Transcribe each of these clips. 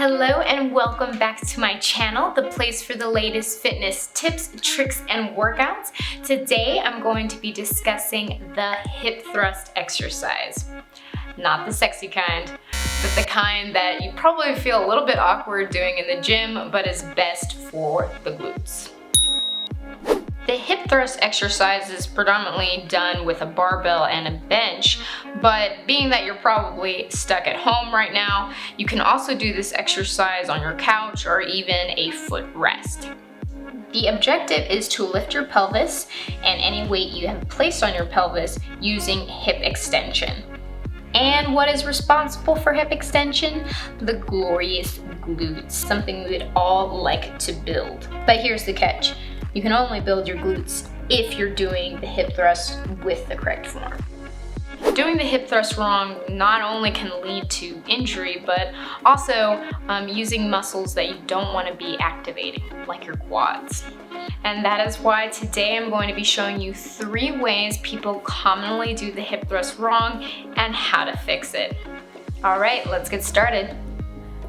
Hello and welcome back to my channel, the place for the latest fitness tips, tricks, and workouts. Today I'm going to be discussing the hip thrust exercise. Not the sexy kind, but the kind that you probably feel a little bit awkward doing in the gym, but is best for the glutes. The hip thrust exercise is predominantly done with a barbell and a bench, but being that you're probably stuck at home right now, you can also do this exercise on your couch or even a foot rest. The objective is to lift your pelvis and any weight you have placed on your pelvis using hip extension. And what is responsible for hip extension? The glorious glutes, something we'd all like to build. But here's the catch. You can only build your glutes if you're doing the hip thrust with the correct form. Doing the hip thrust wrong not only can lead to injury, but also using muscles that you don't want to be activating, like your quads. And that is why today I'm going to be showing you 3 ways people commonly do the hip thrust wrong and how to fix it. All right, let's get started.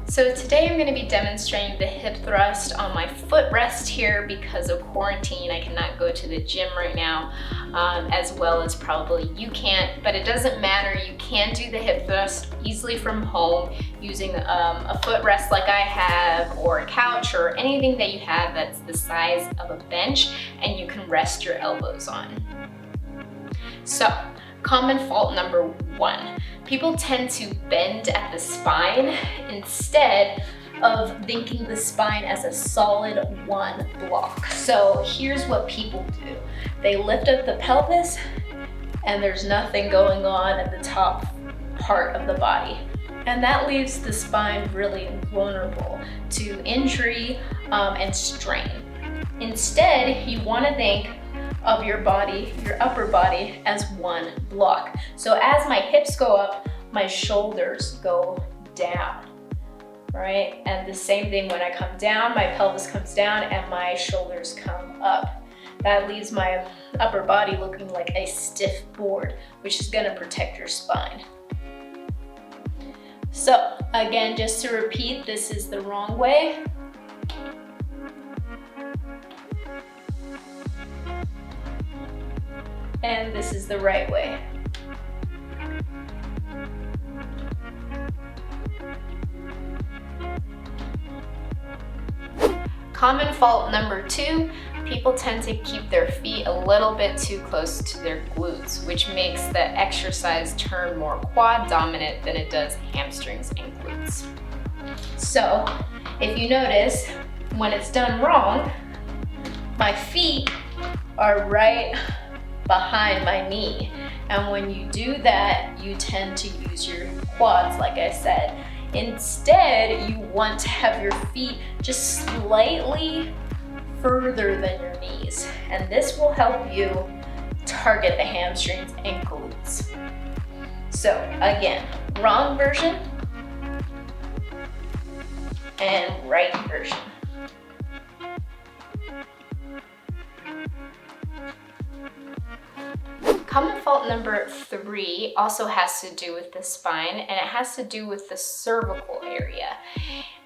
So today I'm going to be demonstrating the hip thrust on my foot rest here because of quarantine. I cannot go to the gym right now, as well as probably you can't, but it doesn't matter. You can do the hip thrust easily from home using a foot rest like I have, or a couch, or anything that you have that's the size of a bench and you can rest your elbows on. So, common fault number 1. People tend to bend at the spine instead of thinking the spine as a solid one block. So here's what people do. They lift up the pelvis and there's nothing going on at the top part of the body. And that leaves the spine really vulnerable to injury and strain. Instead, you want to think of your body, your upper body, as one block. So as my hips go up, my shoulders go down, right? And the same thing when I come down, my pelvis comes down and my shoulders come up. That leaves my upper body looking like a stiff board, which is gonna protect your spine. So again, just to repeat, this is the wrong way. And this is the right way. Common fault number 2, people tend to keep their feet a little bit too close to their glutes, which makes the exercise turn more quad dominant than it does hamstrings and glutes. So, if you notice, when it's done wrong, my feet are right behind my knee. And when you do that, you tend to use your quads, like I said. Instead, you want to have your feet just slightly further than your knees. And this will help you target the hamstrings and glutes. So again, wrong version and right version. Common fault number 3 also has to do with the spine, and it has to do with the cervical area.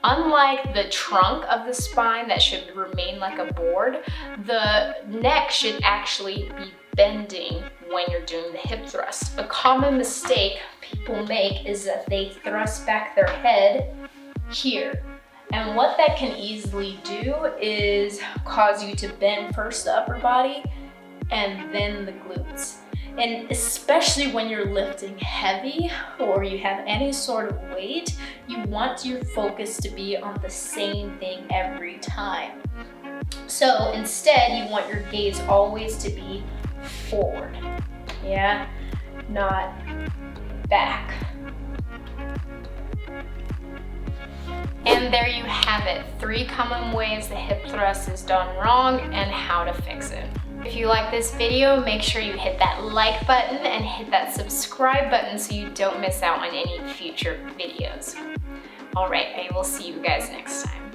Unlike the trunk of the spine that should remain like a board, the neck should actually be bending when you're doing the hip thrust. A common mistake people make is that they thrust back their head here. And what that can easily do is cause you to bend first the upper body and then the glutes. And especially when you're lifting heavy or you have any sort of weight, you want your focus to be on the same thing every time. So instead, you want your gaze always to be forward, yeah, not back. And there you have it, 3 common ways the hip thrust is done wrong and how to fix it. If you like this video, make sure you hit that like button and hit that subscribe button so you don't miss out on any future videos. All right, I will see you guys next time.